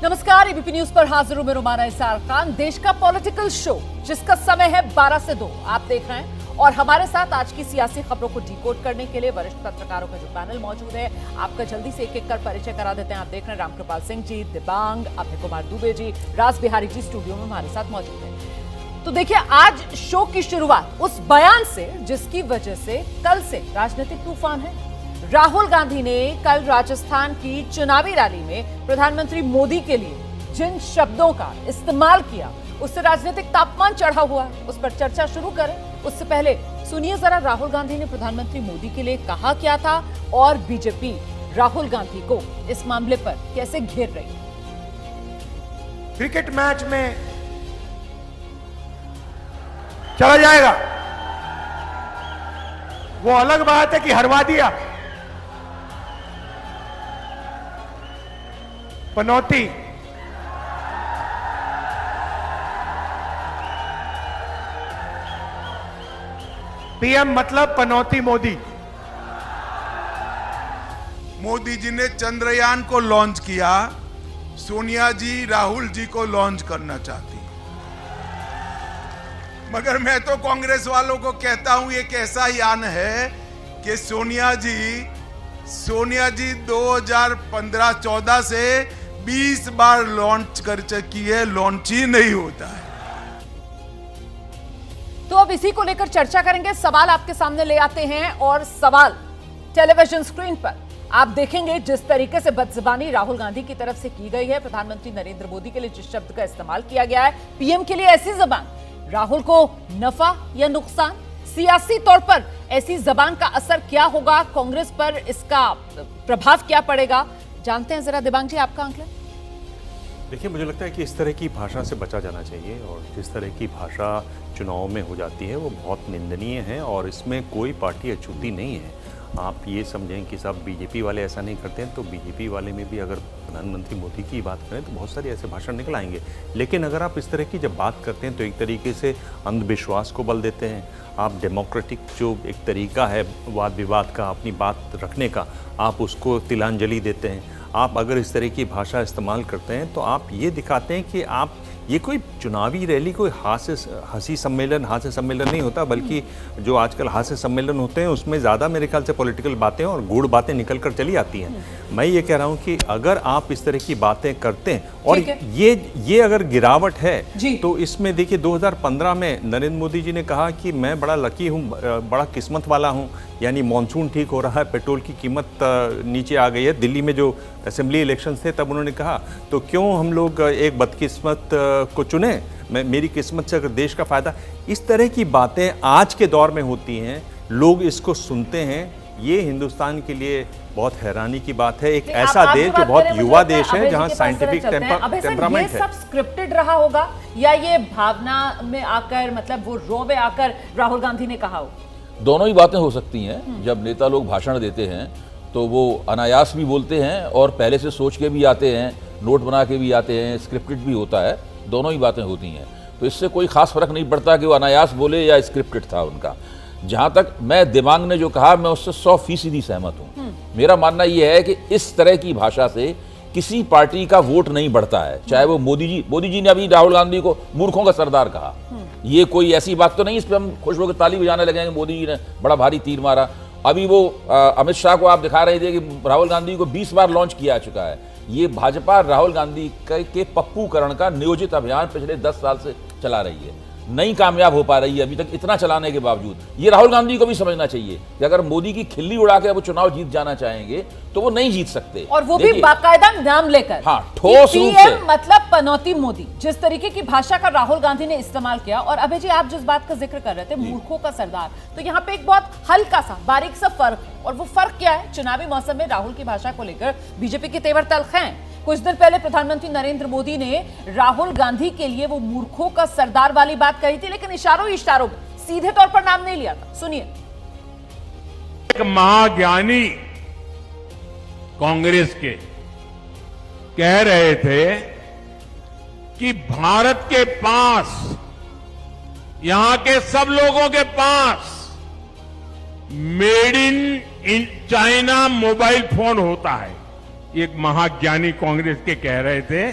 नमस्कार, ABP news पर हाजिर हूं मैं रुमाना इसार खान। देश का पॉलिटिकल शो जिसका समय है 12 से 2 आप देख रहे हैं और हमारे साथ आज की सियासी खबरों को डिकोड करने के लिए वरिष्ठ पत्रकारों का जो पैनल मौजूद है, आपका जल्दी से एक एक कर परिचय करा देते हैं। आप देख रहे हैं रामकृपाल सिंह जी, दिबांग, अभय कुमार दुबे जी, राज बिहारी जी स्टूडियो में हमारे साथ मौजूद है। तो देखिए, आज शो की शुरुआत उस बयान से जिसकी वजह से कल से राजनीतिक तूफान है। राहुल गांधी ने कल राजस्थान की चुनावी रैली में प्रधानमंत्री मोदी के लिए जिन शब्दों का इस्तेमाल किया, उससे राजनीतिक तापमान चढ़ा हुआ है। उस पर चर्चा शुरू करें उससे पहले सुनिए जरा राहुल गांधी ने प्रधानमंत्री मोदी के लिए कहा क्या था और बीजेपी राहुल गांधी को इस मामले पर कैसे घेर रही है। क्रिकेट मैच में चला जाएगा, वो अलग बात है कि हरवा दिया। पनौती पीएम मतलब पनौती मोदी। मोदी जी ने चंद्रयान को लॉन्च किया, सोनिया जी राहुल जी को लॉन्च करना चाहती। मगर मैं तो कांग्रेस वालों को कहता हूं, ये कैसा यान है कि सोनिया जी 2015-14 से 20 बार लॉन्च कर चुकी है, लॉन्च ही नहीं होता है। तो अब इसी को लेकर चर्चा करेंगे। सवाल आपके सामने ले आते हैं और सवाल टेलीविजन स्क्रीन पर आप देखेंगे जिस तरीके से बदजुबानी राहुल गांधी की तरफ से की गई है। प्रधानमंत्री नरेंद्र मोदी के लिए जिस शब्द का इस्तेमाल किया गया है, पीएम के लिए ऐसी जबान, राहुल को नफा या नुकसान? सियासी तौर पर ऐसी जबान का असर क्या होगा, कांग्रेस पर इसका प्रभाव क्या पड़ेगा, जानते हैं जरा। दिबांग जी, आपका आंकलन। देखिए, मुझे लगता है कि इस तरह की भाषा से बचा जाना चाहिए और जिस तरह की भाषा चुनाव में हो जाती है वो बहुत निंदनीय है और इसमें कोई पार्टी अछूती नहीं है। आप ये समझें कि सब बीजेपी वाले ऐसा नहीं करते हैं, तो बीजेपी वाले में भी अगर प्रधानमंत्री मोदी की बात करें तो बहुत सारे ऐसे भाषण निकल आएंगे। लेकिन अगर आप इस तरह की जब बात करते हैं तो एक तरीके से अंधविश्वास को बल देते हैं। आप डेमोक्रेटिक जो एक तरीका है वाद विवाद का, अपनी बात रखने का, आप उसको तिलांजलि देते हैं। आप अगर इस तरह की भाषा इस्तेमाल करते हैं तो आप ये दिखाते हैं कि आप ये कोई चुनावी रैली कोई हास्य सम्मेलन नहीं होता, बल्कि जो आजकल हास्य सम्मेलन होते हैं उसमें ज़्यादा मेरे ख्याल से पॉलिटिकल बातें और गूढ़ बातें निकल कर चली आती हैं। मैं ये कह रहा हूँ कि अगर आप इस तरह की बातें करते हैं और ये अगर गिरावट है तो इसमें देखिए 2015 में नरेंद्र मोदी जी ने कहा कि मैं बड़ा लकी हूँ, बड़ा किस्मत वाला हूँ, यानी मॉनसून ठीक हो रहा है, पेट्रोल की कीमत नीचे आ गई है। दिल्ली में जो असेंबली इलेक्शंस थे तब उन्होंने कहा तो क्यों हम लोग एक बदकिस्मत को चुने, मेरी किस्मत से अगर देश का फायदा। इस तरह की बातें आज के दौर में होती हैं, लोग इसको सुनते हैं। ये हिंदुस्तान के लिए बहुत हैरानी की बात है। एक ऐसा देश जो बहुत युवा देश है, जहां साइंटिफिक टेम्परामेंट है। सब स्क्रिप्टेड रहा होगा या ये भावना में आकर, मतलब वो रो में आकर राहुल गांधी ने कहा हो? दोनों ही बातें हो सकती हैं। जब नेता लोग भाषण देते हैं तो वो अनायास भी बोलते हैं और पहले से सोच के भी आते हैं, नोट बना के भी आते हैं, स्क्रिप्टेड भी होता है। दोनों ही बातें होती हैं, तो इससे कोई खास फर्क नहीं पड़ता कि वो अनायास बोले या स्क्रिप्टेड था उनका। जहां तक मैं दिबांग ने जो कहा, मैं उससे 100% सहमत हूं। मेरा मानना यह है कि इस तरह की भाषा से किसी पार्टी का वोट नहीं बढ़ता है। चाहे वो मोदी जी ने अभी राहुल गांधी को मूर्खों का सरदार कहा, ये कोई ऐसी बात तो नहीं इस पर हम खुश होकर ताली बजाने लगेंगे मोदी जी ने बड़ा भारी तीर मारा। अभी वो अमित शाह को आप दिखा रहे थे कि राहुल गांधी को 20 बार लॉन्च किया चुका है। ये भाजपा राहुल गांधी के पप्पूकरण का नियोजित अभियान पिछले 10 साल से चला रही है, नहीं कामयाब हो पा रही है अभी तक। इतना चलाने के बावजूद ये राहुल गांधी को भी समझना चाहिए कि अगर मोदी की खिल्ली उड़ा के वो चुनाव जीत जाना चाहेंगे तो वो नहीं जीत सकते, और वो भी बाकायदा नाम लेकर। हाँ, ठोस रूप से। मतलब पनौती मोदी, जिस तरीके की भाषा का राहुल गांधी ने इस्तेमाल किया। और अभय जी, आप जिस बात का जिक्र कर रहे थे, मूर्खों का सरदार, तो यहाँ पे एक बहुत हल्का सा बारीक सा फर्क है। और वो फर्क क्या है? चुनावी मौसम में राहुल की भाषा को लेकर बीजेपी के तेवर तल्ख हैं। कुछ दिन पहले प्रधानमंत्री नरेंद्र मोदी ने राहुल गांधी के लिए वो मूर्खों का सरदार वाली बात कही थी, लेकिन इशारों में सीधे तौर पर नाम नहीं लिया था। सुनिए। एक महाज्ञानी कांग्रेस के कह रहे थे कि भारत के पास, यहां के सब लोगों के पास made in China mobile phone होता है। एक महाज्ञानी कांग्रेस के कह रहे थे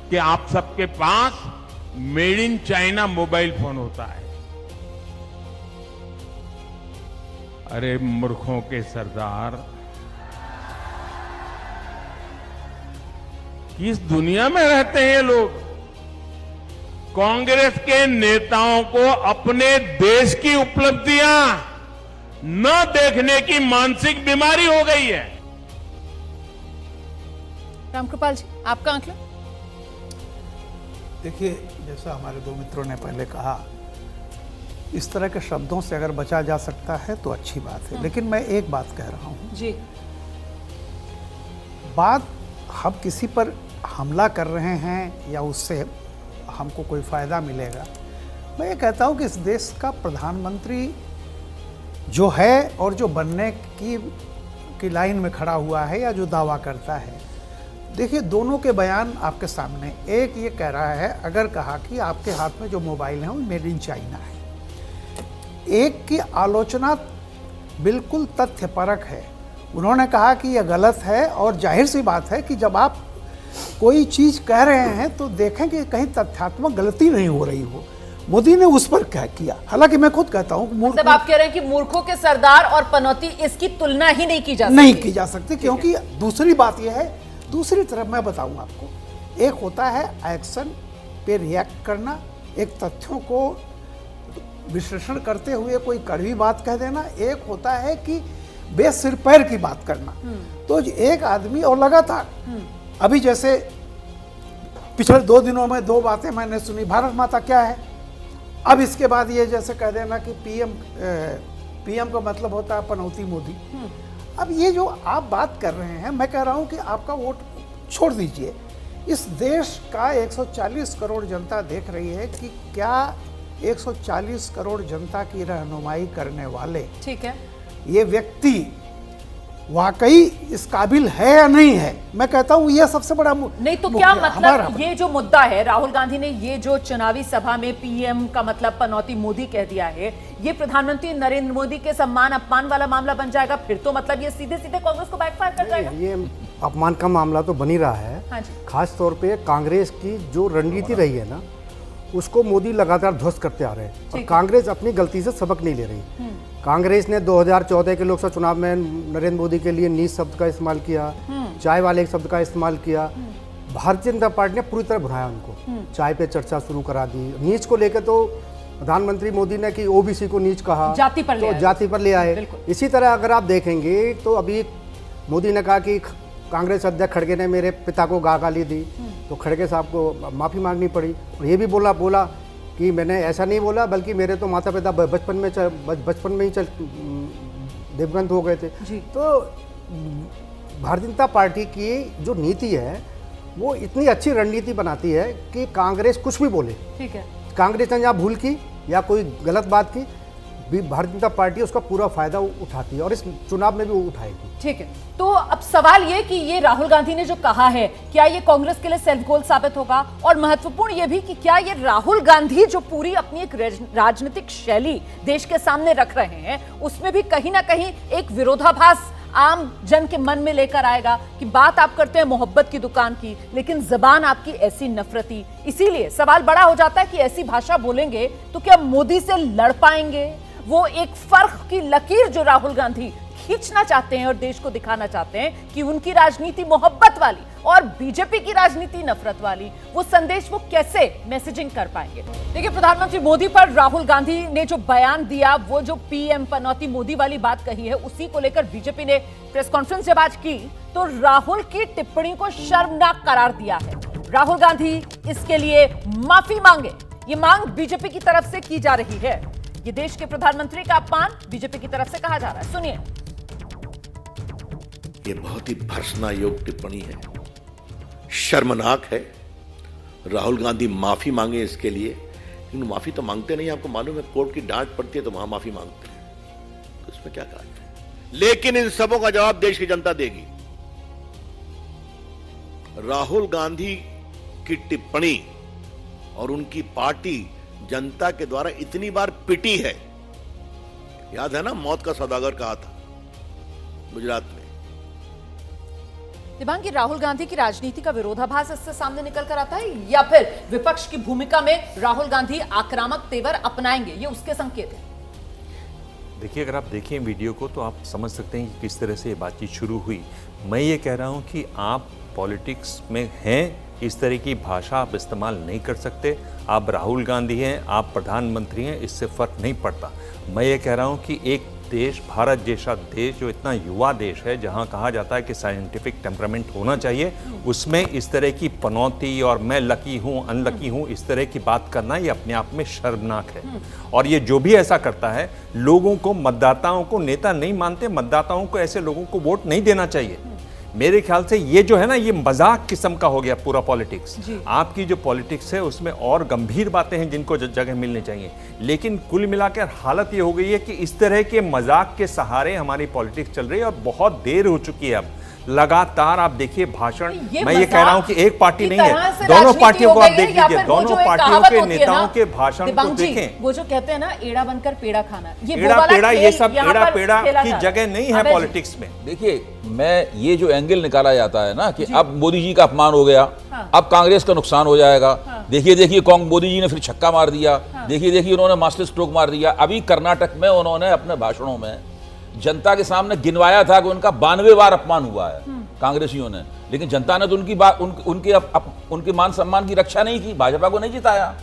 कि आप सबके पास made in China mobile phone होता है। अरे मूर्खों के सरदार, किस दुनिया में रहते हैं ये लोग? कांग्रेस के नेताओं को अपने देश की उपलब्धियां न देखने की मानसिक बीमारी हो गई है। रामकृपाल जी, आपका आंकलन? देखिए, जैसा हमारे दो मित्रों ने पहले कहा, इस तरह के शब्दों से अगर बचा जा सकता है तो अच्छी बात है, लेकिन मैं एक बात कह रहा हूं जी। बात हम किसी पर हमला कर रहे हैं या उससे हमको कोई फायदा मिलेगा, मैं ये कहता हूं कि इस देश का प्रधानमंत्री जो है और जो बनने की लाइन में खड़ा हुआ है या जो दावा करता है, देखिए दोनों के बयान आपके सामने। एक ये कह रहा है, अगर कहा कि आपके हाथ में जो मोबाइल है वो मेड इन चाइना है। एक की आलोचना बिल्कुल तथ्यपरक है। उन्होंने कहा कि यह गलत है, और जाहिर सी बात है कि जब आप कोई चीज़ कह रहे हैं तो देखें कि कहीं तथ्यात्मक गलती नहीं हो रही हो। मोदी ने उस पर क्या किया, हालांकि मैं खुद कहता हूं मतलब आप कह रहे हैं कि मूर्खों के सरदार और पनौती, इसकी तुलना ही नहीं की जा सकती। नहीं की जा सकती, क्योंकि दूसरी बात यह है, दूसरी तरफ मैं बताऊं आपको, एक होता है एक्शन पे रिएक्ट करना, एक तथ्यों को विश्लेषण करते हुए कोई कड़वी बात कह देना, एक होता है कि बेसिर पैर की बात करना। तो एक आदमी, और लगातार अभी जैसे पिछले 2 दिनों में 2 बातें मैंने सुनी, भारत माता क्या है, अब इसके बाद ये जैसे कह देना कि पीएम का मतलब होता है पनौती मोदी। अब ये जो आप बात कर रहे हैं, मैं कह रहा हूं कि आपका वोट छोड़ दीजिए। इस देश का 140 करोड़ जनता देख रही है कि क्या 140 करोड़ जनता की रहनुमाई करने वाले, ठीक है, ये व्यक्ति वाकई इस काबिल है या नहीं है। मैं कहता हूं ये सबसे बड़ा नहीं तो क्या मतलब, ये जो मुद्दा है, राहुल गांधी ने ये जो चुनावी सभा में पीएम का मतलब पनौती मोदी कह दिया है, ये प्रधानमंत्री नरेंद्र मोदी के सम्मान अपमान वाला मामला बन जाएगा। फिर तो मतलब ये सीधे सीधे कांग्रेस को बैकफायर कर जाएगा। ये अपमान का मामला तो बन ही रहा है। हाँ जी। खास तौर पे कांग्रेस की जो रणनीति रही है ना, उसको मोदी लगातार ध्वस्त करते आ रहे हैं, और कांग्रेस अपनी गलती से सबक नहीं ले रही। कांग्रेस ने 2014 के लोकसभा चुनाव में नरेंद्र मोदी के लिए नीच शब्द का इस्तेमाल किया, चाय वाले शब्द का इस्तेमाल किया। भारतीय जनता पार्टी ने पूरी तरह भुनाया उनको, चाय पे चर्चा शुरू करा दी। नीच को लेकर तो प्रधानमंत्री मोदी ने कि ओबीसी को नीच कहा, जाति पर ले तो आए। जाति पर ले आए। इसी तरह अगर आप देखेंगे तो अभी मोदी ने कहा कि कांग्रेस अध्यक्ष खड़गे ने मेरे पिता को गाली दी, तो खड़गे साहब को माफ़ी मांगनी पड़ी। और ये भी बोला कि मैंने ऐसा नहीं बोला, बल्कि मेरे तो माता पिता बचपन में ही दिवंगत हो गए थे। तो भारतीय जनता पार्टी की जो नीति है वो इतनी अच्छी रणनीति बनाती है कि कांग्रेस कुछ भी बोले, ठीक है, कांग्रेस ने यहाँ भूल की या कोई गलत बात की, भारतीय जनता पार्टी उसका पूरा फायदा उठाती है, और इस चुनाव में भी उठाएगी। ठीक है, तो अब सवाल ये कि ये राहुल गांधी ने जो कहा है, क्या ये कांग्रेस के लिए सेल्फ गोल साबित होगा? और महत्वपूर्ण ये भी कि क्या ये राहुल गांधी जो पूरी अपनी एक राजनीतिक शैली देश के सामने रख रहे हैं, उसमें भी कहीं ना कहीं एक विरोधाभास आम जन के मन में लेकर आएगा कि बात आप करते हैं मोहब्बत की दुकान की, लेकिन जबान आपकी ऐसी नफरती। इसीलिए सवाल बड़ा हो जाता है कि ऐसी भाषा बोलेंगे तो क्या मोदी से लड़ पाएंगे? वो एक फर्क की लकीर जो राहुल गांधी खींचना चाहते हैं और देश को दिखाना चाहते हैं कि उनकी राजनीति मोहब्बत वाली और बीजेपी की राजनीति नफरत वाली, वो संदेश वो कैसे मैसेजिंग कर पाएंगे? देखिए, प्रधानमंत्री मोदी पर राहुल गांधी ने जो बयान दिया, वो जो पीएम पनौती मोदी वाली बात कही है, उसी को लेकर बीजेपी ने प्रेस कॉन्फ्रेंस जब आज की तो राहुल की टिप्पणी को शर्मनाक करार दिया है। राहुल गांधी इसके लिए माफी मांगे, ये मांग बीजेपी की तरफ से की जा रही है। ये देश के प्रधानमंत्री का अपमान बीजेपी की तरफ से कहा जा रहा है। सुनिए। ये बहुत ही भर्त्सना योग टिप्पणी है, शर्मनाक है। राहुल गांधी माफी मांगे इसके लिए, लेकिन माफी तो मांगते नहीं। आपको मालूम है, कोर्ट की डांट पड़ती है तो वहां माफी मांगते हैं, तो इसमें क्या कहा जाए? लेकिन इन सबों का जवाब देश की जनता देगी। राहुल गांधी की टिप्पणी और उनकी पार्टी जनता के द्वारा इतनी बार पिटी है। याद है ना, मौत का सौदागर कहा था गुजरात में, दिबांग की राहुल गांधी की राजनीति का विरोधाभास इससे सामने निकल कर आता है, या फिर विपक्ष की भूमिका में राहुल गांधी आक्रामक तेवर अपनाएंगे, ये उसके संकेत है? देखिए, अगर आप देखें वीडियो को तो आप समझ सकते हैं कि किस तरह से ये बातचीत शुरू हुई। मैं ये कह रहा हूँ कि आप पॉलिटिक्स में हैं, इस तरह की भाषा आप इस्तेमाल नहीं कर सकते। आप राहुल गांधी हैं, आप प्रधानमंत्री हैं, इससे फ़र्क नहीं पड़ता। मैं ये कह रहा हूँ कि एक देश, भारत जैसा देश जो इतना युवा देश है, जहाँ कहा जाता है कि साइंटिफिक टेम्परामेंट होना चाहिए, उसमें इस तरह की पनौती और मैं लकी हूँ, अनलकी हूँ, इस तरह की बात करना ये अपने आप में शर्मनाक है। और ये जो भी ऐसा करता है, लोगों को, मतदाताओं को नेता नहीं मानते, मतदाताओं को ऐसे लोगों को वोट नहीं देना चाहिए। मेरे ख्याल से ये जो है ना, ये मजाक किस्म का हो गया पूरा पॉलिटिक्स। आपकी जो पॉलिटिक्स है उसमें और गंभीर बातें हैं जिनको जगह मिलनी चाहिए, लेकिन कुल मिलाकर हालत ये हो गई है कि इस तरह के मजाक के सहारे हमारी पॉलिटिक्स चल रही है और बहुत देर हो चुकी है। अब लगातार आप देखिए भाषण, मैं ये कह रहा हूं कि एक पार्टी नहीं है, दोनों पार्टियों को आप देख लीजिए, दोनों पार्टियों के नेताओं के भाषण को देखें। वो जो कहते हैं ना, एड़ा बनकर पेड़ा खाना, एड़ा पेड़ा, ये सब एड़ा पेड़ा की जगह नहीं है पॉलिटिक्स में। देखिए, मैं ये जो एंगल निकाला जाता है ना कि अब मोदी जी का अपमान हो गया, अब कांग्रेस का नुकसान हो जाएगा, देखिए मोदी जी ने फिर छक्का मार दिया, देखिए उन्होंने मास्टर स्ट्रोक मार दिया। अभी कर्नाटक में उन्होंने अपने भाषणों में जनता के सामने गिनवाया था कि उनका 92 बार अपमान हुआ है कांग्रेसियों ने, लेकिन जनता ने तो उनकी बात, उनके मान सम्मान की रक्षा नहीं की, भाजपा को नहीं जिताया।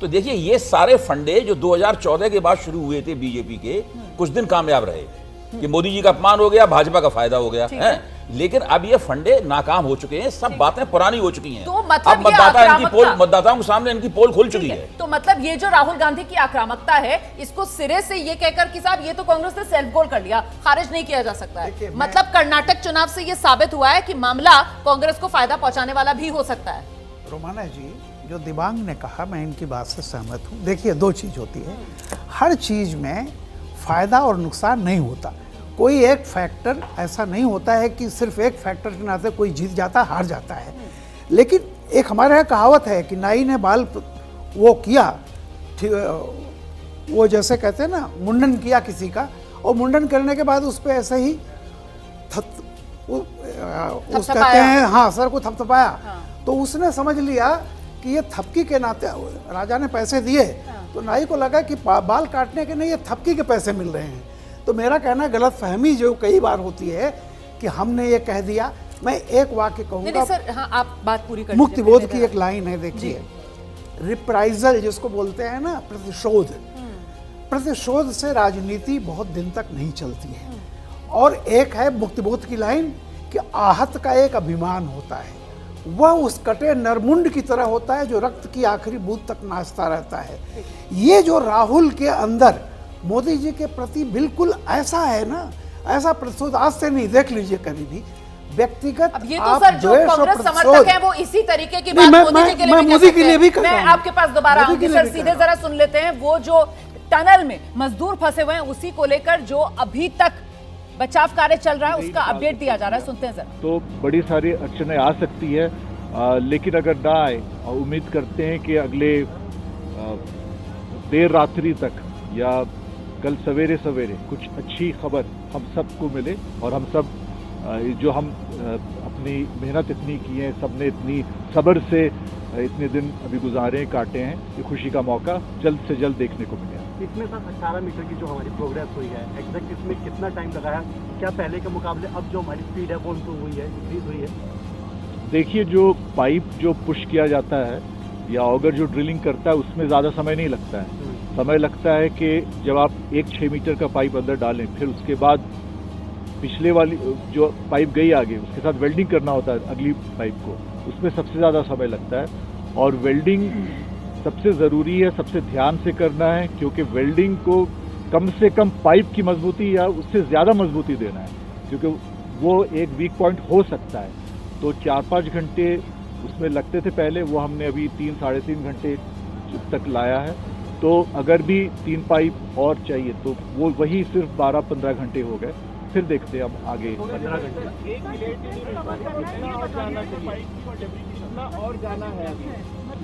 तो देखिए, ये सारे फंडे जो 2014 के बाद शुरू हुए थे बीजेपी के, कुछ दिन कामयाब रहे कि मोदी जी का अपमान हो गया, भाजपा का फायदा हो गया है, लेकिन अब ये फंडे नाकाम हो चुके हैं, सब बातें पुरानी हो चुकी हैं। तो मतलब अब मतदाताओं के सामने इनकी पोल खुल चुकी है। तो मतलब ये जो राहुल गांधी की आक्रामकता है, इसको सिरे से ये कहकर कि साहब ये तो कांग्रेस ने सेल्फ गोल कर लिया, खारिज नहीं किया जा सकता है। मतलब कर्नाटक चुनाव से ये साबित हुआ है कि मामला कांग्रेस को फायदा पहुंचाने वाला भी हो सकता है। रोमाना जी, जो दिबांग ने कहा, मैं इनकी बात से सहमत हूँ। देखिए, दो चीज होती है, हर चीज में फायदा और नुकसान नहीं होता। कोई एक फैक्टर ऐसा नहीं होता है कि सिर्फ एक फैक्टर के नाते कोई जीत जाता, हार जाता है। लेकिन एक हमारे यहाँ कहावत है कि नाई ने बाल वो किया, वो जैसे कहते हैं ना, मुंडन किया किसी का, और मुंडन करने के बाद उस पर ऐसे ही उस कहते हैं, हाँ, सर को थपथपाया। तो उसने समझ लिया कि ये थपकी के नाते, राजा ने पैसे दिए तो नाई को लगा कि बाल काटने के नहीं, ये थपकी के पैसे मिल रहे हैं। तो मेरा कहना, गलत फहमी जो कई बार होती है कि हमने ये कह दिया। मैं एक वाक्य कहूँगा सर, हाँ, आप बात पूरी कर मुक्तिबोध की एक लाइन है, देखिए, रिप्राइजल जिसको बोलते हैं ना, प्रतिशोध। प्रतिशोध से राजनीति बहुत दिन तक नहीं चलती है। और एक है मुक्तिबोध की लाइन कि आहत का एक अभिमान होता है, वह उस कटे नरमुंड की तरह होता है जो रक्त की आखिरी बूंद तक नाचता रहता है। ये जो राहुल के अंदर मोदी जी के प्रति बिल्कुल ऐसा है ना, ऐसा प्रतिशोध आज से नहीं, देख लीजिए कभी भी व्यक्तिगत। अब ये तो सर जो कांग्रेस समर्थक हैं वो इसी तरीके की बात मोदी के लिए भी करते हैं। मैं आपके पास दोबारा आऊंगी सर, सीधे जरा सुन लेते हैं। वो जो टनल में मजदूर फंसे हुए हैं, उसी को लेकर जो अभी तक बचाव कार्य चल रहा है, उसका अपडेट दिया जा रहा है, सुनते हैं सर। तो बड़ी सारी अड़चनें आ सकती है, लेकिन अगर ना आए, उम्मीद करते हैं कि अगले देर रात्रि तक या कल सवेरे सवेरे कुछ अच्छी खबर हम सबको मिले, और हम सब जो हम अपनी मेहनत इतनी की है, सबने इतनी सब्र से इतने दिन अभी गुजारे काटे हैं, ये खुशी का मौका जल्द से जल्द देखने को मिलेगा। इसमें सर 18 मीटर की जो हमारी प्रोग्रेस हुई है, एग्जैक्ट इसमें कितना टाइम लगा है? क्या पहले के मुकाबले अब जो हमारी स्पीड है वो इम्प्रूव हुई है, इंक्रीज हुई है? देखिए, जो पाइप जो पुश किया जाता है या ऑगर जो ड्रिलिंग करता है, उसमें ज़्यादा समय नहीं लगता है। समय लगता है कि जब आप एक 6 मीटर का पाइप अंदर डालें, फिर उसके बाद पिछले वाली जो पाइप गई आगे, उसके साथ वेल्डिंग करना होता है अगली पाइप को, उसमें सबसे ज़्यादा समय लगता है। और वेल्डिंग सबसे ज़रूरी है, सबसे ध्यान से करना है, क्योंकि वेल्डिंग को कम से कम पाइप की मजबूती या उससे ज़्यादा मजबूती देना है, क्योंकि वो एक वीक पॉइंट हो सकता है। तो 4-5 घंटे उसमें लगते थे पहले, वो हमने अभी 3-3.5 घंटे तक लाया है। तो अगर भी 3 पाइप और चाहिए तो वो वही सिर्फ 12-15 घंटे हो गए। फिर देखते हैं अब आगे 15 घंटे और जाना है,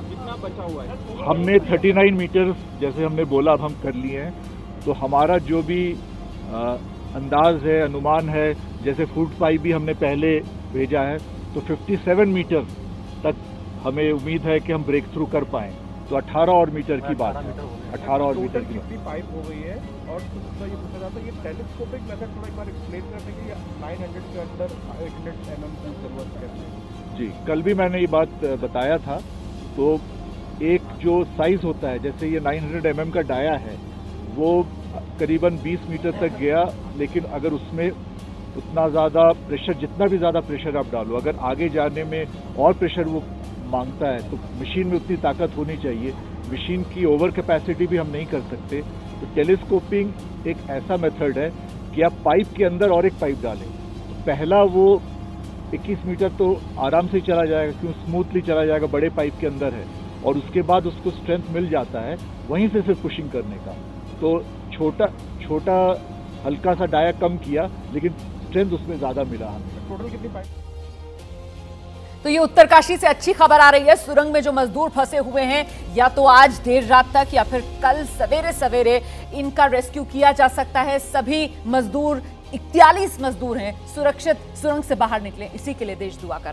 कितना बचा हुआ है। हमने 39 मीटर जैसे हमने बोला अब हम कर लिए हैं। तो हमारा जो भी अंदाज है, अनुमान है, जैसे फूड पाइप भी हमने पहले भेजा है, तो 57 मीटर तक हमें उम्मीद है कि हम ब्रेक थ्रू कर पाएँ। तो 18 और मीटर की बात है, 18 और मीटर की कितनी पाइप हो गई है। और दूसरा ये पूछा जाता है, ये टेलीस्कोपिक मेथड थोड़ा एक बार एक्सप्लेन करने के लिए 900 के अंदर 800 mm की जरूरत कैसे है? जी, कल भी मैंने ये बात बताया था। तो एक जो साइज होता है, जैसे ये 900 mm का डाया है, वो करीबन 20 मीटर तक गया, लेकिन अगर उसमें उतना ज़्यादा प्रेशर, जितना भी ज़्यादा प्रेशर आप डालो, अगर आगे जाने में और प्रेशर वो मांगता है तो मशीन में उतनी ताकत होनी चाहिए। मशीन की ओवर कैपेसिटी भी हम नहीं कर सकते। तो टेलीस्कोपिंग एक ऐसा मेथड है कि आप पाइप के अंदर और एक पाइप डालें। तो पहला वो 21 मीटर तो आराम से चला जाएगा, क्यों स्मूथली चला जाएगा, बड़े पाइप के अंदर है। और उसके बाद उसको स्ट्रेंथ मिल जाता है वहीं से सिर्फ पुशिंग करने का। तो छोटा हल्का सा डाया कम किया, लेकिन स्ट्रेंथ उसमें ज़्यादा मिला हमें। टोटल कितनी पाइप? तो ये उत्तरकाशी से अच्छी खबर आ रही है। सुरंग में जो मजदूर फंसे हुए हैं, या तो आज देर रात तक या फिर कल सवेरे सवेरे इनका रेस्क्यू किया जा सकता है। सभी मजदूर 41 मजदूर हैं, सुरक्षित सुरंग से बाहर निकले, इसी के लिए देश दुआ कर